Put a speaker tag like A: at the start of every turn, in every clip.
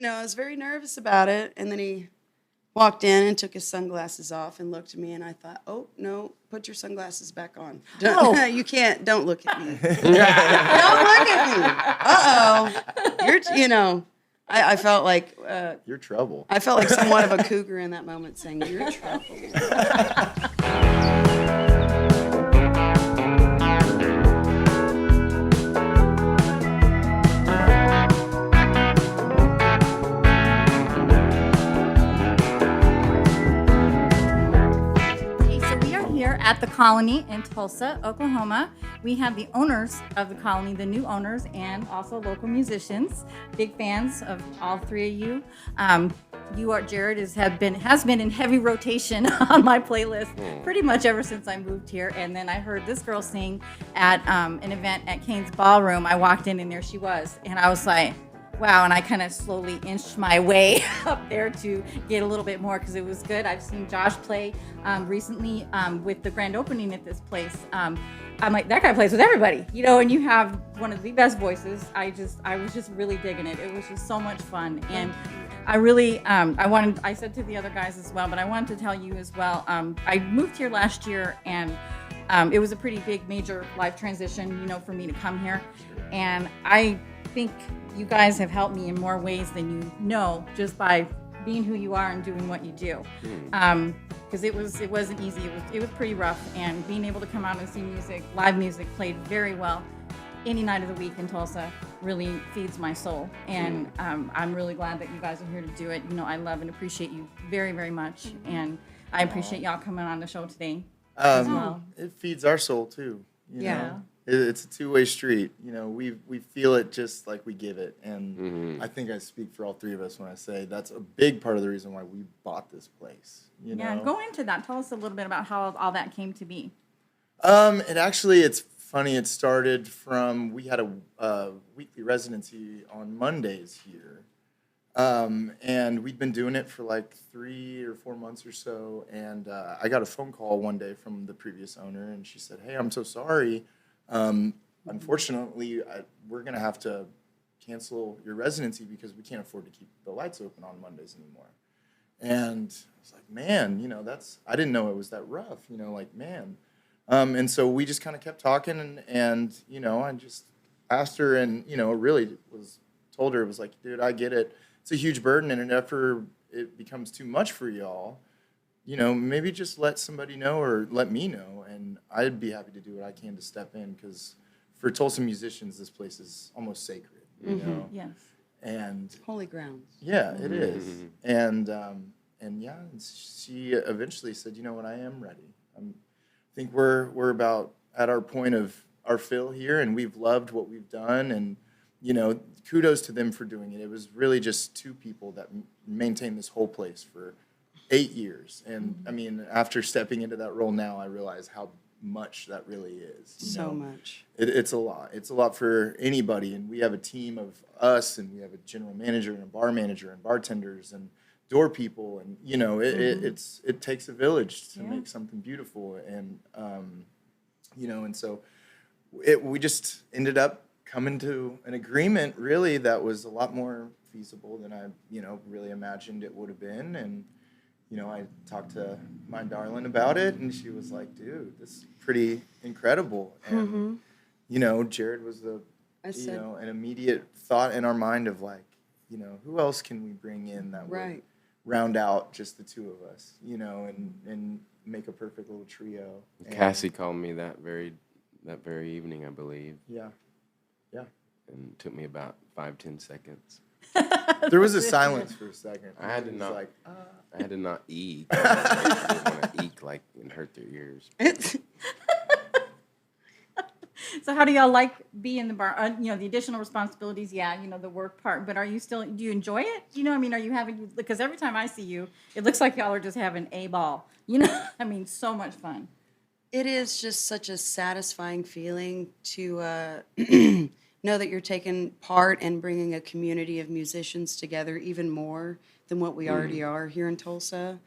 A: I was very nervous about it. And then he walked in and took his sunglasses off and looked at me. And I thought, oh, no, put your sunglasses back on. You can't. Don't look at me. Don't look at me. Uh-oh. I felt like...
B: you're trouble.
A: I felt like somewhat of a cougar in that moment saying, you're trouble.
C: At the Colony in Tulsa, Oklahoma. We have the owners of the Colony, the new owners, and also local musicians. Big fans of all three of you. Jared has been in heavy rotation on my playlist pretty much ever since I moved here. And then I heard this girl sing at an event at Kane's Ballroom. I walked in and there she was, and I was like, wow, and I kind of slowly inched my way up there to get a little bit more because it was good. I've seen Josh play recently with the grand opening at this place. I'm like, that guy plays with everybody, and you have one of the best voices. I was just really digging it. It was just so much fun. And I really, I said to the other guys as well, but I wanted to tell you as well. I moved here last year and it was a pretty big, major life transition, for me to come here. And I think you guys have helped me in more ways than you know, just by being who you are and doing what you do. Because it wasn't easy. It was pretty rough, and being able to come out and see live music played very well any night of the week in Tulsa really feeds my soul. And I'm really glad that you guys are here to do it. I love and appreciate you very, very much, and I appreciate y'all coming on the show today as well.
B: It feeds our soul too. You know? It's a two-way street. We feel it just like we give it. And I think I speak for all three of us when I say that's a big part of the reason why we bought this place.
C: Yeah, go into that. Tell us a little bit about how all that came to be.
B: It's funny. It started from, we had a weekly residency on Mondays here. And we'd been doing it for like 3 or 4 months or so. And I got a phone call one day from the previous owner, and she said, hey, I'm so sorry. Unfortunately, we're going to have to cancel your residency because we can't afford to keep the lights open on Mondays anymore. And I was like, man, I didn't know it was that rough, man. And so we just kind of kept talking and I just asked her and, really told her, it was like, dude, I get it. It's a huge burden, and if it becomes too much for y'all, maybe just let somebody know or let me know, and I'd be happy to do what I can to step in, because for Tulsa musicians, this place is almost sacred,
C: Yes.
B: And
A: holy ground.
B: Yeah, it is. And she eventually said, you know what, I am ready. I think we're about at our point of our fill here, and we've loved what we've done, and kudos to them for doing it. It was really just two people that maintained this whole place for 8 years. And I mean, after stepping into that role now, I realize how much that really is.
A: So much.
B: It's a lot. It's a lot for anybody. And we have a team of us, and we have a general manager and a bar manager and bartenders and door people. And, it takes a village to make something beautiful. And, and so we just ended up coming to an agreement, really, that was a lot more feasible than I, really imagined it would have been. And, I talked to my darling about it, and she was like, dude, this is pretty incredible. And, Jared was an immediate thought in our mind of like, who else can we bring in that would round out just the two of us, and make a perfect little trio.
D: Cassie called me that very evening, I believe.
B: Yeah.
D: And it took me about 5-10 seconds.
B: There was a silence for a second.
D: I had to not.
B: Like,
D: I had to not eek. I didn't want to eek like and hurt their ears.
C: So how do y'all like being the bar? The additional responsibilities, the work part. But do you enjoy it? Are you having? Because every time I see you, it looks like y'all are just having a ball. So much fun.
A: It is just such a satisfying feeling to know that you're taking part and bringing a community of musicians together even more than what we already are here in Tulsa.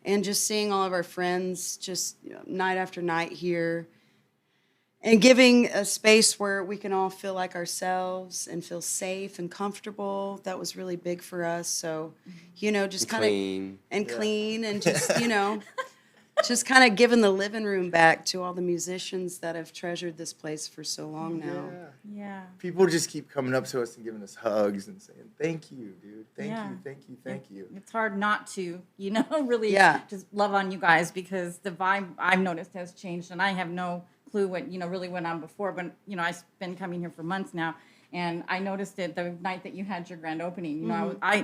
A: And just seeing all of our friends just night after night here, and giving a space where we can all feel like ourselves and feel safe and comfortable. That was really big for us. So, just kind of
D: Clean.
A: clean and just, just kind of giving the living room back to all the musicians that have treasured this place for so long now.
C: Yeah.
B: People just keep coming up to us and giving us hugs and saying, "Thank you, dude. Thank you, thank you, thank you."
C: It's hard not to, really just love on you guys, because the vibe I've noticed has changed, and I have no clue what, really went on before, but, I've been coming here for months now. And I noticed it the night that you had your grand opening.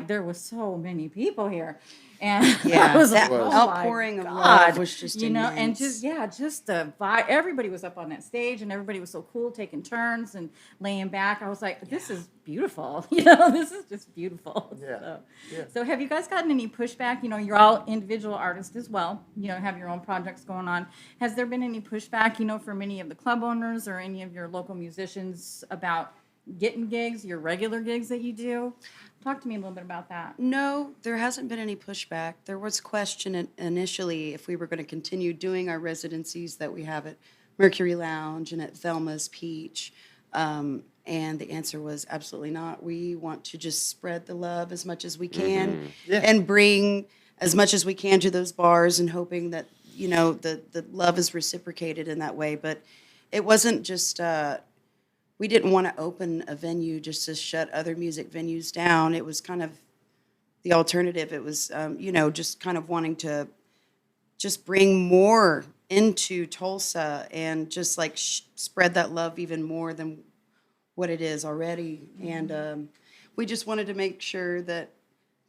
C: There was so many people here, and
A: Yeah,
C: I was
A: that
C: like, oh
A: outpouring
C: my
A: of
C: God.
A: love was just
C: and
A: immense.
C: just the vibe. Everybody was up on that stage, and everybody was so cool, taking turns and laying back. I was like, this is beautiful. This is just beautiful.
B: Yeah.
C: So have you guys gotten any pushback? You're all individual artists as well. Have your own projects going on. Has there been any pushback, from any of the club owners or any of your local musicians about getting gigs, your regular gigs that you do? Talk to me a little bit about that.
A: No, there hasn't been any pushback. There was question initially if we were going to continue doing our residencies that we have at Mercury Lounge and at Thelma's Peach. And the answer was absolutely not. We want to just spread the love as much as we can and bring as much as we can to those bars, and hoping that, the love is reciprocated in that way. But it wasn't just... we didn't want to open a venue just to shut other music venues down. It was kind of the alternative. It was, just kind of wanting to just bring more into Tulsa and just like spread that love even more than what it is already. And we just wanted to make sure that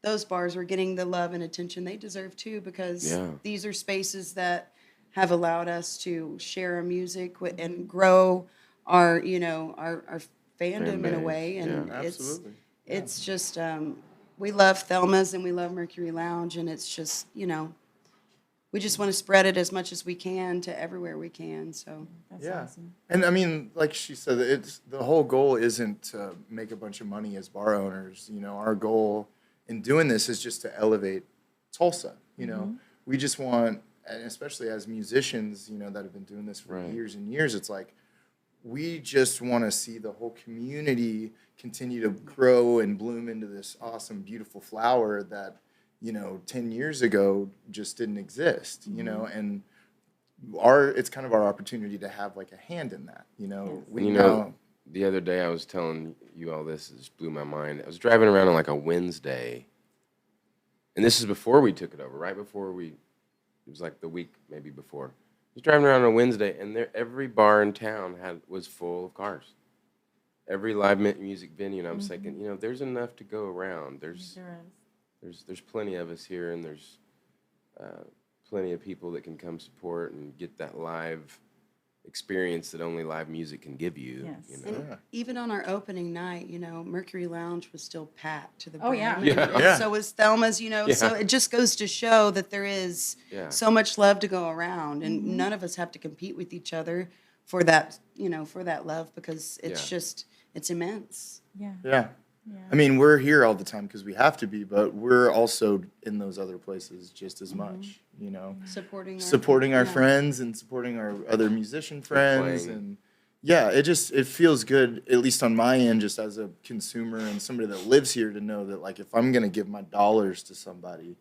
A: those bars were getting the love and attention they deserve too, because these are spaces that have allowed us to share our music and grow our our fandom in a way. And it's just we love Thelma's and we love Mercury Lounge, and it's just we just want to spread it as much as we can to everywhere we can. So
C: that's awesome.
B: And I mean, like she said, it's the whole goal isn't to make a bunch of money as bar owners. Our goal in doing this is just to elevate Tulsa. We just want, and especially as musicians, that have been doing this for years and years, it's like, we just want to see the whole community continue to grow and bloom into this awesome, beautiful flower that, 10 years ago just didn't exist, and it's kind of our opportunity to have like a hand in that,
D: The other day I was telling you all this, it just blew my mind. I was driving around on like a Wednesday, and this is before we took it over, right before it was like the week maybe before. I was driving around on a Wednesday, and every bar in town was full of cars. Every live music venue, and I'm thinking, there's enough to go around. There's plenty of us here, and there's plenty of people that can come support and get that live experience that only live music can give you.
C: Yes.
A: And even on our opening night, Mercury Lounge was still packed to the brim.
C: Oh, yeah.
A: And so was Thelma's, so it just goes to show that there is so much love to go around, and none of us have to compete with each other for that, for that love, because it's just, it's immense.
B: Yeah. I mean, we're here all the time because we have to be, but we're also in those other places just as much, supporting our friends and supporting our other musician friends. And it feels good, at least on my end, just as a consumer and somebody that lives here, to know that, like, if I'm going to give my dollars to somebody,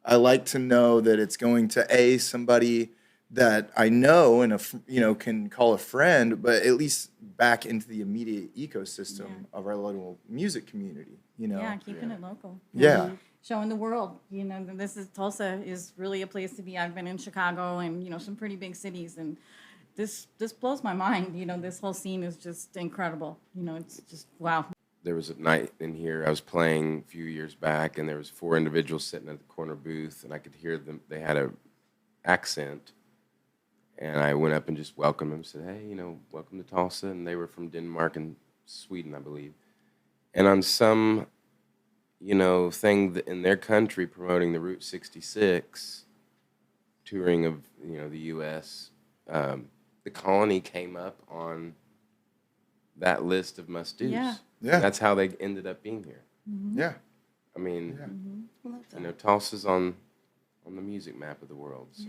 B: I like to know that it's going to somebody that I know and can call a friend, but at least back into the immediate ecosystem of our little music community.
C: Keeping it local.
B: Yeah.
C: Showing the world, Tulsa is really a place to be. I've been in Chicago and some pretty big cities, and this blows my mind. This whole scene is just incredible. It's just wow.
D: There was a night in here I was playing a few years back, and there was 4 individuals sitting at the corner booth, and I could hear them. They had a accent. And I went up and just welcomed them, said, hey, welcome to Tulsa. And they were from Denmark and Sweden, I believe. And on some, thing in their country promoting the Route 66, touring of, the U.S., the Colony came up on that list of must-dos.
B: Yeah.
D: That's how they ended up being here.
C: Mm-hmm.
B: Yeah.
D: I mean, Tulsa's on the music map of the world, so...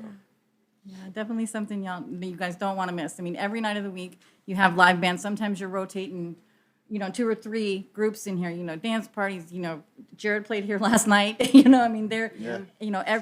C: Yeah, definitely something you guys don't want to miss. I mean, every night of the week you have live bands. Sometimes you're rotating, 2 or 3 groups in here. Dance parties. Jared played here last night. I mean,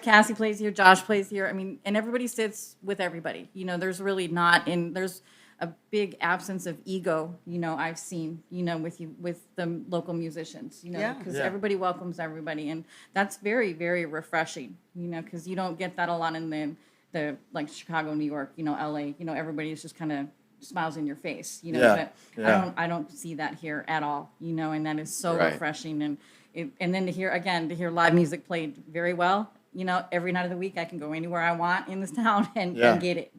C: Cassie plays here, Josh plays here. I mean, and everybody sits with everybody. There's really not, and there's a big absence of ego. I've seen, with the local musicians. Because everybody welcomes everybody, and that's very, very refreshing. Because you don't get that a lot in the like Chicago, New York, LA, everybody is just kind of smiles in your face, but I don't see that here at all, and that is so refreshing. And then to hear live music played very well, every night of the week I can go anywhere I want in this town and get it,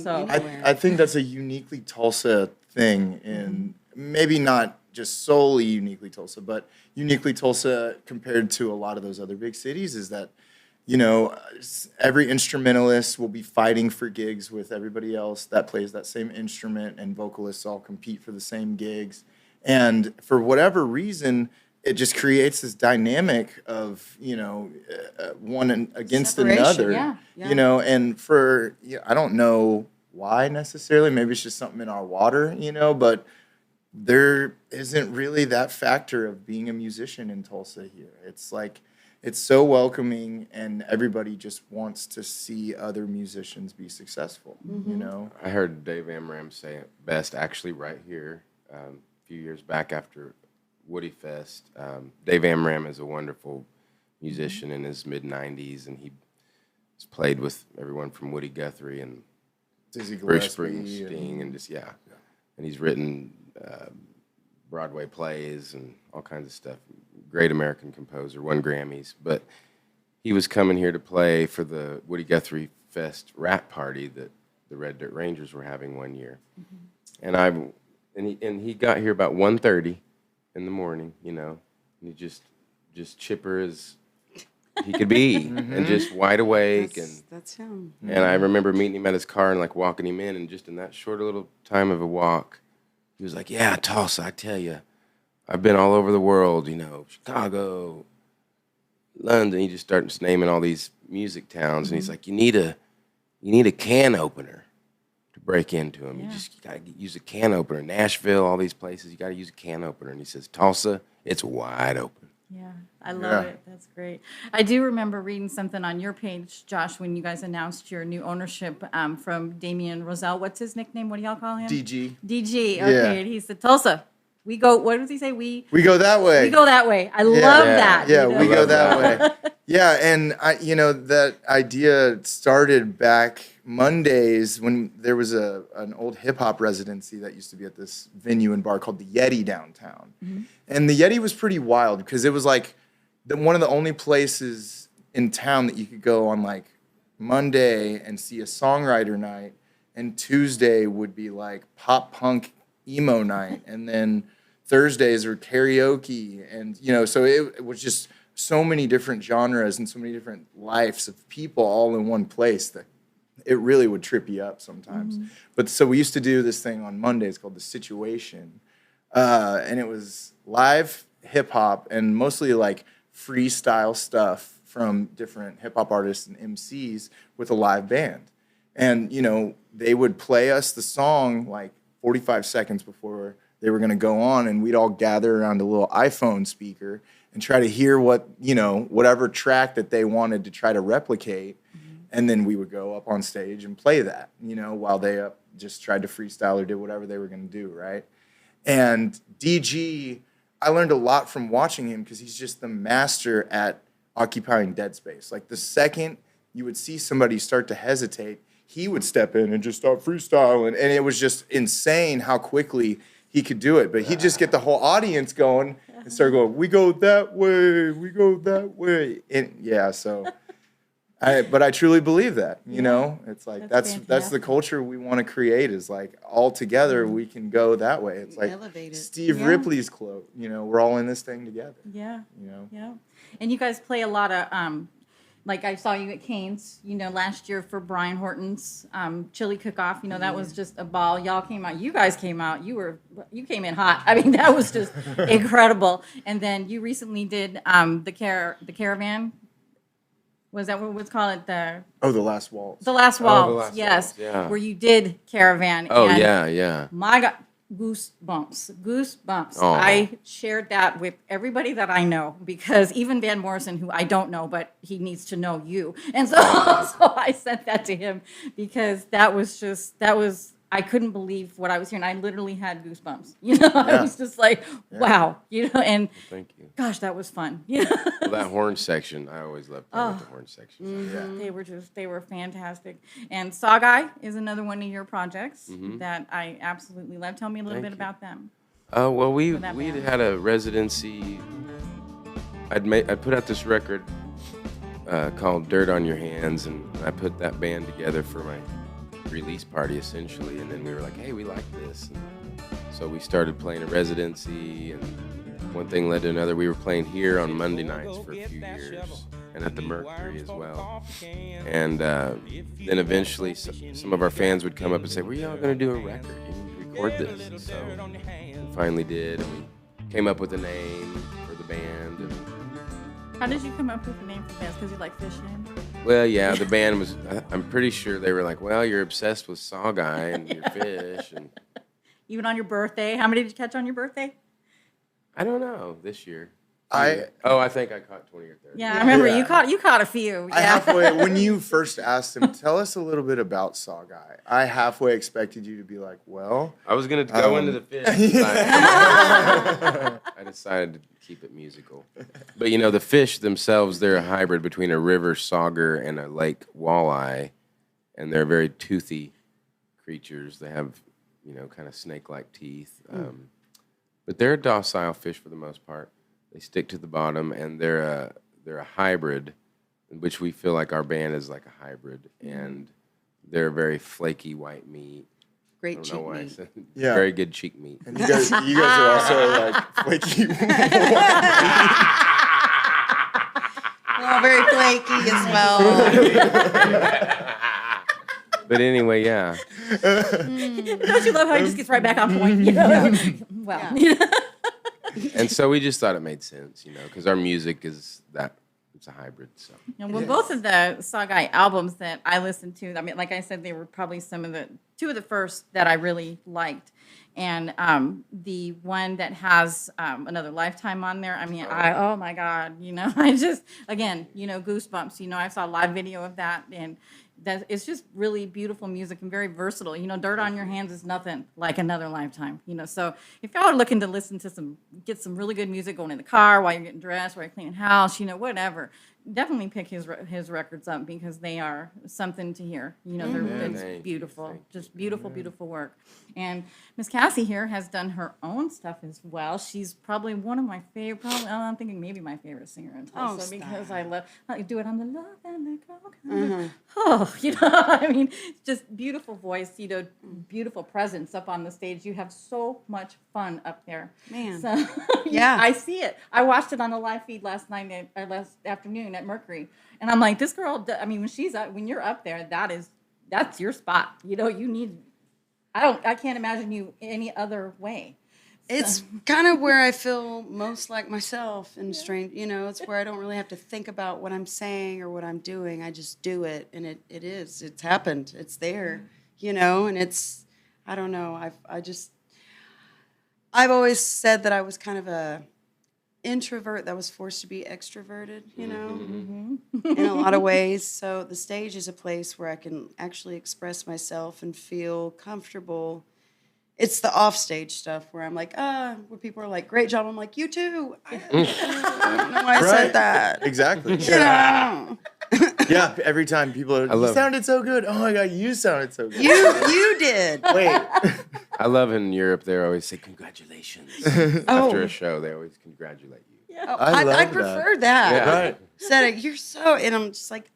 C: so.
B: I think that's a uniquely Tulsa thing, and maybe not just solely uniquely Tulsa, but uniquely Tulsa compared to a lot of those other big cities is that every instrumentalist will be fighting for gigs with everybody else that plays that same instrument, and vocalists all compete for the same gigs. And for whatever reason, it just creates this dynamic of, one against
A: Separation,
B: another,
A: yeah.
B: And I don't know why necessarily, maybe it's just something in our water, but there isn't really that factor of being a musician in Tulsa here. It's like, it's so welcoming, and everybody just wants to see other musicians be successful,
D: I heard Dave Amram say it best, actually, right here, a few years back after Woody Fest. Dave Amram is a wonderful musician in his mid-90s, and he's played with everyone from Woody Guthrie and
B: Dizzy
D: Bruce
B: Gillespie
D: Springsteen, and and he's written Broadway plays and all kinds of stuff. Great American composer, won Grammys. But he was coming here to play for the Woody Guthrie Fest rap party that the Red Dirt Rangers were having one year. And he got here about 1:30 in the morning, and he just chipper as he could be, and just wide awake.
A: That's him.
D: And I remember meeting him at his car and like walking him in, and just in that short little time of a walk, he was like, "Yeah, Tulsa, I tell you, I've been all over the world, Chicago, London." He just starts naming all these music towns, and he's like, "You need a can opener to break into them. You got to use a can opener. Nashville, all these places, you got to use a can opener." And he says, "Tulsa, it's wide open."
C: Yeah, I love it. That's great. I do remember reading something on your page, Josh, when you guys announced your new ownership from Damian Roselle. What's his nickname? What do y'all call him?
B: DG.
C: DG. Okay, and he said, "Tulsa, we go." What does he say? We
B: go that way.
C: We go that way. I love that.
B: Yeah, we go that way. Yeah, and that idea started back Mondays when there was an old hip hop residency that used to be at this venue and bar called the Yeti downtown. And the Yeti was pretty wild because it was like one of the only places in town that you could go on like Monday and see a songwriter night, and Tuesday would be like pop punk emo night, and then Thursdays were karaoke, and so it was just so many different genres and so many different lives of people all in one place that it really would trip you up sometimes. But so we used to do this thing on Mondays called The Situation, and it was live hip hop and mostly like freestyle stuff from different hip hop artists and MCs with a live band. And they would play us the song like 45 seconds before they were going to go on, and we'd all gather around a little iPhone speaker and try to hear whatever track that they wanted to try to replicate. And then we would go up on stage and play that, while they just tried to freestyle or did whatever they were going to do, right? And DG, I learned a lot from watching him because he's just the master at occupying dead space. Like the second you would see somebody start to hesitate, he would step in and just start freestyling. And it was just insane how quickly he could do it. But he'd just get the whole audience going and start going, "We go that way, we go that way." And but I truly believe that, it's like that's the culture we want to create, is like all together we can go that way. It's like
A: Elevate it.
B: Steve Ripley's quote, we're all in this thing together.
C: Yeah. Yeah. And you guys play a lot of, like I saw you at Kane's, last year for Brian Horton's chili cook-off. That was just a ball. Y'all came out. You guys came out. You came in hot. I mean, that was just incredible. And then you recently did the Caravan. Was that what was called the
B: The Last Waltz.
C: Last
D: Oh,
C: Waltz?
D: The Last
C: Yes,
D: Waltz, yeah.
C: where you did Caravan.
D: Oh,
C: and
D: yeah.
C: My God, goosebumps.
D: Aw.
C: I shared that with everybody that I know because even Van Morrison, who I don't know, but he needs to know you. And so, so I sent that to him because that was, I couldn't believe what I was hearing. I literally had goosebumps. I was just like, wow, and
D: Thank you.
C: gosh, that was fun.
D: Well, that horn section, I always loved playing with the horn section.
C: They were fantastic. And Saugeye is another one of your projects that I absolutely love. Tell me a little bit about them.
D: Well, we
C: that band.
D: had a residency. I'd put out this record called "Dirt on Your Hands," and I put that band together for my release party essentially. And then we were like, "Hey, we like this," and so we started playing a residency, and one thing led to another. We were playing here on Monday nights for a few years, and at the Mercury as well. And then eventually, some of our fans would come up and say, "We're y'all gonna do a record? You need to record this." And so we finally did, and we came up with a name for the band. And,
C: How did you come up with the name for the band? Because you like fishing?
D: well, yeah, the band was. I'm pretty sure they were like, "Well, you're obsessed with Saugeye and your fish," and
C: Even on your birthday? How many did you catch on your birthday?
D: I don't know this year.
B: I
D: think I caught 20 or 30.
C: Yeah, I remember
B: Yeah.
C: you caught a few.
B: I
C: Yeah.
B: halfway, when you first asked him, tell us a little bit about Saugeye. I halfway expected you to be like, well,
D: I was gonna go into the fish. I decided to keep it musical. But the fish themselves, they're a hybrid between a river sauger and a lake walleye, and they're very toothy creatures. They have, kind of snake-like teeth. But they're a docile fish for the most part. They stick to the bottom, and they're a hybrid, which we feel like our band is like a hybrid, and they're very flaky white meat.
A: Great
D: I don't
A: cheek
D: know why I
A: meat.
D: said
B: Yeah.
D: very good cheek meat.
B: and you guys are also like flaky.
A: Oh, very flaky as well.
D: But anyway, yeah.
C: Don't you love how he just gets right back on point? Well,
D: And so we just thought it made sense, because our music is that it's a hybrid. So
C: both of the Saugeye albums that I listened to, I mean, like I said, they were probably two of the first that I really liked. And the one that has Another Lifetime on there, I mean, oh my God, I just, again, goosebumps. I saw a live video of that, and that it's just really beautiful music and very versatile. Dirt on Your Hands is nothing like Another Lifetime. So if y'all are looking to listen to get some really good music going in the car while you're getting dressed, while you're cleaning house, whatever, definitely pick his records up because they are something to hear. It's
D: Thank you,
C: beautiful,
D: thank
C: just beautiful, beautiful work. And Miss Cassie here has done her own stuff as well. She's probably one of my favorite, I'm thinking maybe my favorite singer in Tulsa because I do it on the Love and the Go. Oh, I mean, it's just beautiful voice, beautiful presence up on the stage. You have so much fun up there.
A: Man.
C: So,
A: Yeah.
C: I see it. I watched it on the live feed last afternoon at Mercury. And I'm like, this girl, I mean, when you're up there, that's your spot. You need, I can't imagine you any other way.
A: It's kind of where I feel most like myself in strange, it's where I don't really have to think about what I'm saying or what I'm doing. I just do it, and it's happened. It's there, and it's, I don't know. I've always said that I was kind of a introvert that was forced to be extroverted, in a lot of ways. So the stage is a place where I can actually express myself and feel comfortable. It's the offstage stuff where I'm like, where people are like, great job. I'm like, you too. I don't know why I said that.
B: Exactly.
A: Yeah.
B: Yeah, every time people are, you sounded so good. Oh my God, you sounded so good.
A: You did.
B: Wait.
D: I love in Europe, they always say congratulations. After a show, they always congratulate you.
A: Oh,
B: I love
A: I
B: that.
A: prefer that.
D: Yeah.
B: Right.
A: Said it, you're so, and I'm just like,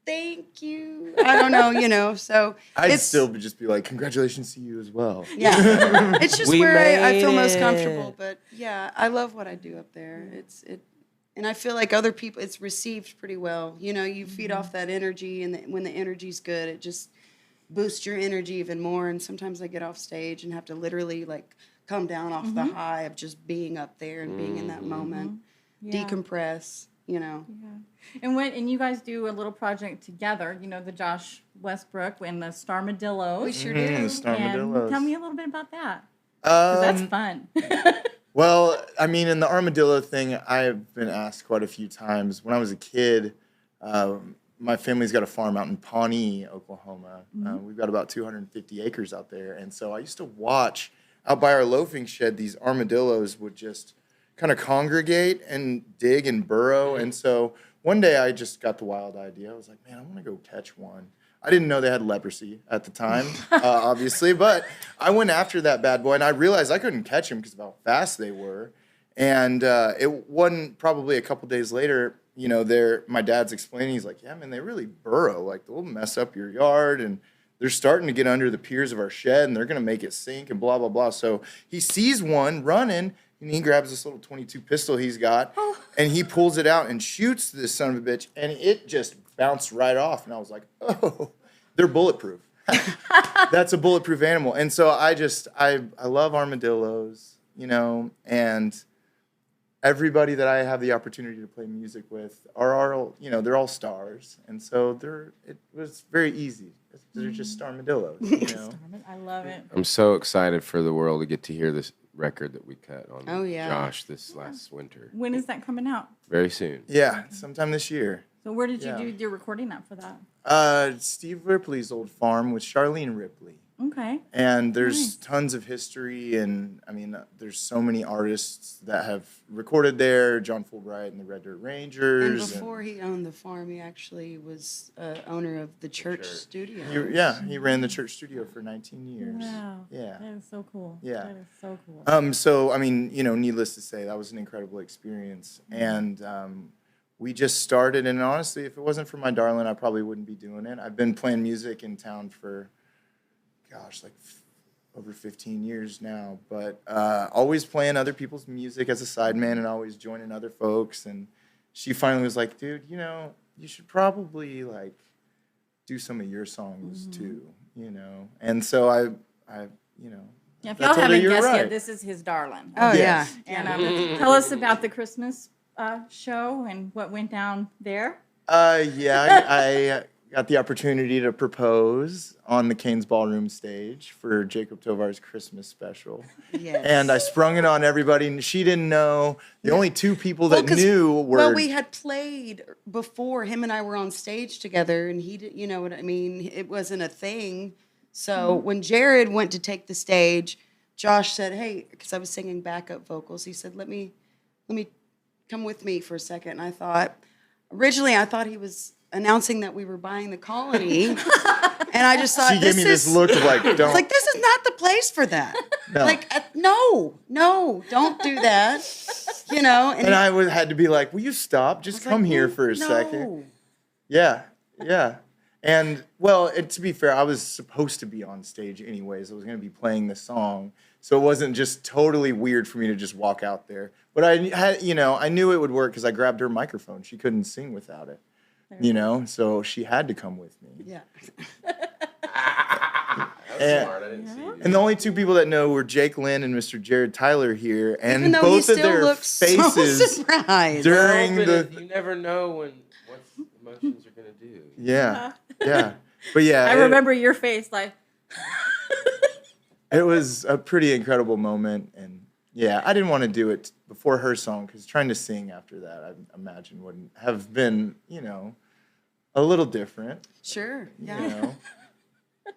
A: thank you. I don't know, so
B: I'd
A: it's
B: still just be like, congratulations to you as well.
A: yeah. It's just
D: We
A: where I feel
D: made
A: most
D: it.
A: comfortable. But yeah, I love what I do up there. And I feel like other people, it's received pretty well. You feed off that energy, and when the energy's good, it just boosts your energy even more. And sometimes I get off stage and have to literally like come down off the high of just being up there and being in that moment,
C: Yeah.
A: decompress. you know.
C: Yeah. And you guys do a little project together, the Josh Westbrook and the Starmadillos.
A: We sure
B: The
A: do.
B: Starmadillos.
C: And tell me a little bit about that. 'Cause that's fun.
B: Well, I mean, in the armadillo thing, I've been asked quite a few times. When I was a kid, my family's got a farm out in Pawnee, Oklahoma. We've got about 250 acres out there. And so I used to watch out by our loafing shed, these armadillos would just kind of congregate and dig and burrow. And so one day I just got the wild idea. I was like, man, I want to go catch one. I didn't know they had leprosy at the time, obviously, but I went after that bad boy, and I realized I couldn't catch him because of how fast they were. And it wasn't probably a couple days later, my dad's explaining, he's like, yeah, man, they really burrow. Like, they'll mess up your yard, and they're starting to get under the piers of our shed, and they're going to make it sink and blah, blah, blah. So he sees one running, and he grabs this little .22 pistol he's got, and he pulls it out and shoots this son of a bitch, and it just bounced right off. And I was like, oh, they're bulletproof. That's a bulletproof animal. And so I love armadillos, and everybody that I have the opportunity to play music with are all, they're all stars. And so it was very easy. They're just armadillos,
C: I love it.
D: I'm so excited for the world to get to hear this record that we cut on Josh this last winter.
C: When is that coming out?
D: Very soon.
B: Yeah, sometime this year.
C: So where did you do your recording at for that?
B: Steve Ripley's old farm with Charlene Ripley.
C: Okay.
B: And there's tons of history, and I mean, there's so many artists that have recorded there. John Fulbright and the Red Dirt Rangers.
A: And before he owned the farm, he actually was owner of the church studio.
B: He ran the church studio for 19 years.
C: Wow.
B: Yeah.
C: That is so cool.
B: Yeah.
C: That is so cool.
B: So, I mean, needless to say, that was an incredible experience. And we just started, and honestly, if it wasn't for my darling, I probably wouldn't be doing it. I've been playing music in town for over 15 years now, but always playing other people's music as a sideman and always joining other folks. And she finally was like, dude, you should probably do some of your songs too, And so I
C: Yeah, if y'all haven't guessed yet, this is his darling.
A: Oh,
B: Yes.
A: yeah.
C: And tell us about the Christmas show and what went down there.
B: I got the opportunity to propose on the Cain's Ballroom stage for Jacob Tovar's Christmas special.
A: Yes.
B: And I sprung it on everybody, and she didn't know. The only two people that knew were...
A: Well, we had played before. Him and I were on stage together, and he did, you know what I mean? It wasn't a thing. So when Jared went to take the stage, Josh said, hey, because I was singing backup vocals, he said, let me come with me for a second. And originally I thought he was announcing that we were buying the Colony, and I just thought
B: she gave me this look of don't.
A: It's like, this is not the place for that.
B: No.
A: No, don't do that. And
B: I had to be like, will you stop? Just come here for a second. Yeah. And well, to be fair, I was supposed to be on stage anyways. I was going to be playing the song, so it wasn't just totally weird for me to just walk out there. But I had, I knew it would work because I grabbed her microphone. She couldn't sing without it. So she had to come with me.
A: Yeah.
D: Smart. I didn't see you.
B: And the only two people that know were Jake Lynn and Mr. Jared Tyler here, and
A: Even though
B: both
A: he
B: of
A: still
B: their
A: looks so
B: faces
A: surprised.
B: during
D: You never know what emotions are gonna do.
B: Yeah. But yeah,
C: I remember your face
B: it was a pretty incredible moment, and yeah, I didn't want to do it before her song because trying to sing after that, I imagine wouldn't have been, a little different.
A: Sure. Yeah.
B: A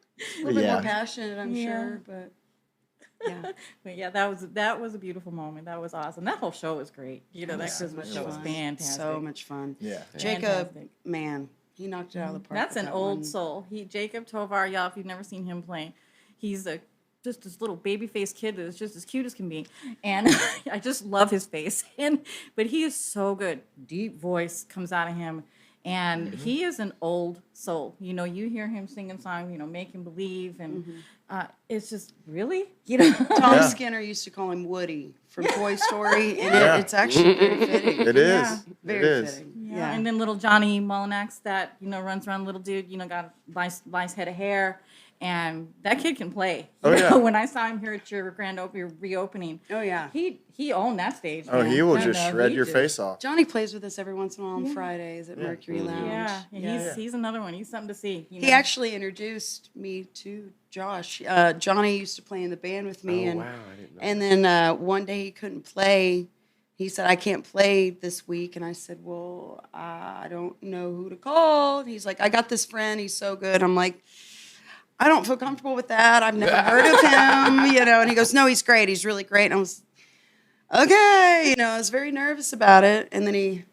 A: A little bit more passionate, I'm sure, but yeah.
C: But yeah, that was a beautiful moment. That was awesome. That whole show was great. That Christmas show was fantastic.
A: So much fun.
B: Yeah.
A: Jacob,
C: Fantastic.
A: man, he knocked it out of the park.
C: That's
A: with
C: an
A: that
C: old
A: one.
C: soul. Jacob Tovar, y'all, if you've never seen him play, he's just this little baby-faced kid that is just as cute as can be. And I just love his face. But he is so good. Deep voice comes out of him. And he is an old soul. You hear him singing songs, Make Him Believe. And it's just, really?
A: Tom Skinner used to call him Woody from Toy Story. And it's actually very fitting.
B: It is.
C: Yeah.
A: Very fitting.
C: Yeah. And then little Johnny Mullinax that, runs around, little dude, got nice head of hair. and that kid can play.
B: Oh, yeah.
C: When I saw him here at your reopening,
A: Oh, yeah.
C: he owned that stage.
B: Oh,
C: man.
B: he will
C: And,
B: just shred
C: he
B: your
C: just-
B: face off.
A: Johnny plays with us every once in a while on Fridays at Mercury Lounge.
C: Yeah, he's another one. He's something to see. You
A: He
C: know?
A: actually introduced me to Josh. Johnny used to play in the band with me,
D: Oh, wow, I didn't know
A: and then one day he couldn't play. He said, "I can't play this week," and I said, "Well, I don't know who to call." And he's like, "I got this friend. He's so good." I'm like, "I don't feel comfortable with that. I've never heard of him, you know." And he goes, "No, he's great. He's really great." And I was, okay, you know, I was very nervous about it. And then he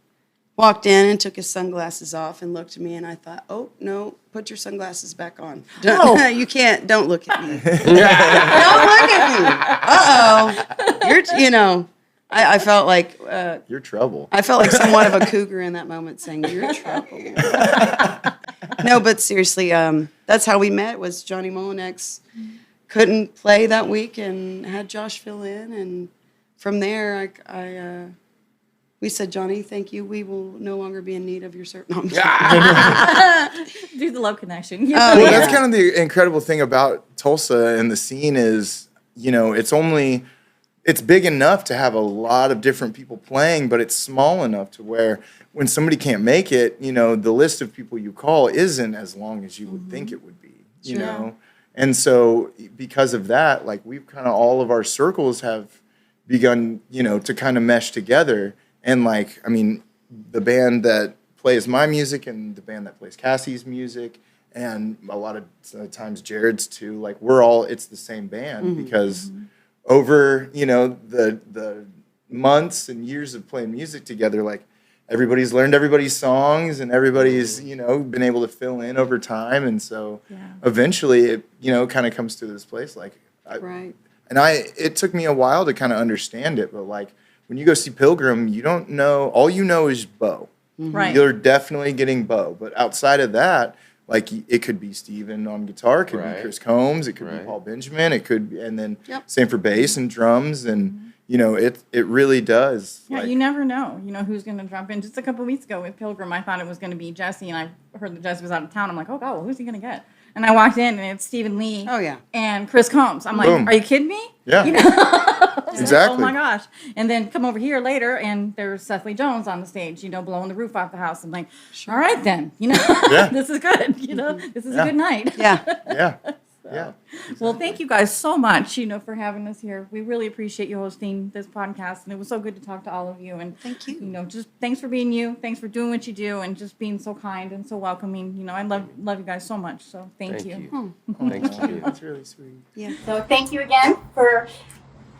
A: walked in and took his sunglasses off and looked at me, and I thought, "Oh no, put your sunglasses back on. You can't. Don't look at me. Don't look at me. You're, you know." I felt like
B: You're trouble.
A: I felt like somewhat of a cougar in that moment, saying, "You're trouble." No, but seriously, that's how we met. Was Johnny Molinex couldn't play that week and had Josh fill in, and from there, we said, "Johnny, thank you. We will no longer be in need of your service." No,
C: Do the love connection.
A: Oh,
B: Well,
A: yeah.
B: that's kind of the incredible thing about Tulsa and the scene is, you know, it's big enough to have a lot of different people playing, but it's small enough to where when somebody can't make it, you know, the list of people you call isn't as long as you would think it would be, you know? And so because of that, like we've kind of all of our circles have begun, you know, to kind of mesh together. And like, I mean, the band that plays my music and the band that plays Cassie's music, and a lot of times Jared's too, like it's the same band because over, you know, the months and years of playing music together, like everybody's learned everybody's songs and everybody's, you know, been able to fill in over time. And so eventually it, you know, kind of comes to this place like,
A: Right.
B: it took me a while to kind of understand it, but like when you go see Pilgrim, you don't know, all you know is Bo.
C: Right.
B: You're definitely getting Bo, but outside of that, like it could be Steven on guitar, it could be Chris Combs, it could be Paul Benjamin, it could be, and then same for bass and drums, and you know it really does.
C: Yeah,
B: like,
C: you never know. You know who's going to jump in. Just a couple weeks ago with Pilgrim, I thought it was going to be Jesse, and I heard that Jesse was out of town. I'm like, oh God, well, who's he going to get? And I walked in, and it's Stephen Lee.
A: Oh, yeah.
C: And Chris Combs. I'm like,
B: Boom.
C: are you kidding me?
B: Yeah.
C: You know? I was like,
B: Exactly.
C: oh my gosh. And then come over here later, and there's Cecily Jones on the stage, you know, blowing the roof off the house. I'm like, all right then, you know, this is good. You know, this is a good night.
A: Yeah.
B: yeah, yeah.
C: Well, thank you guys so much, you know, for having us here. We really appreciate you hosting this podcast, and it was so good to talk to all of you. And
A: Thank you.
C: You know, just thanks for being you. Thanks for doing what you do, and just being so kind and so welcoming. You know, I love you guys so much. So thank you.
D: Thanks for being
B: That's really sweet.
A: Yeah.
C: So thank you again for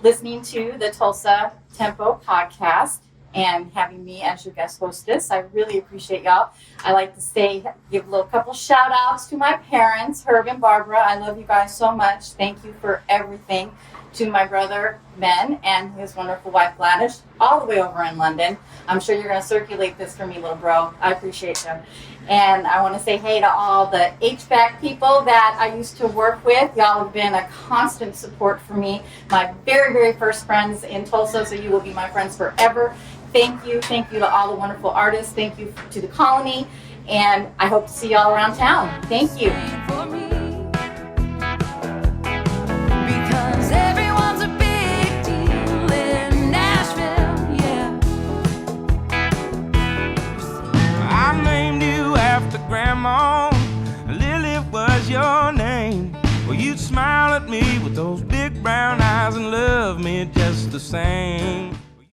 C: listening to the Tulsa Tempo podcast and having me as your guest hostess. I really appreciate y'all. I like to give a little couple shout outs to my parents, Herb and Barbara. I love you guys so much. Thank you for everything. To my brother, Ben, and his wonderful wife, Gladys, all the way over in London. I'm sure you're going to circulate this for me, little bro. I appreciate you. And I want to say hey to all the HVAC people that I used to work with. Y'all have been a constant support for me. My very, very first friends in Tulsa, so you will be my friends forever. Thank you. Thank you to all the wonderful artists. Thank you to the Colony. And I hope to see y'all around town. Thank you.
E: Because everyone's a big deal in Nashville, yeah.
F: I named you after Grandma. Lily was your name. Well, you'd smile at me with those big brown eyes and love me just the same.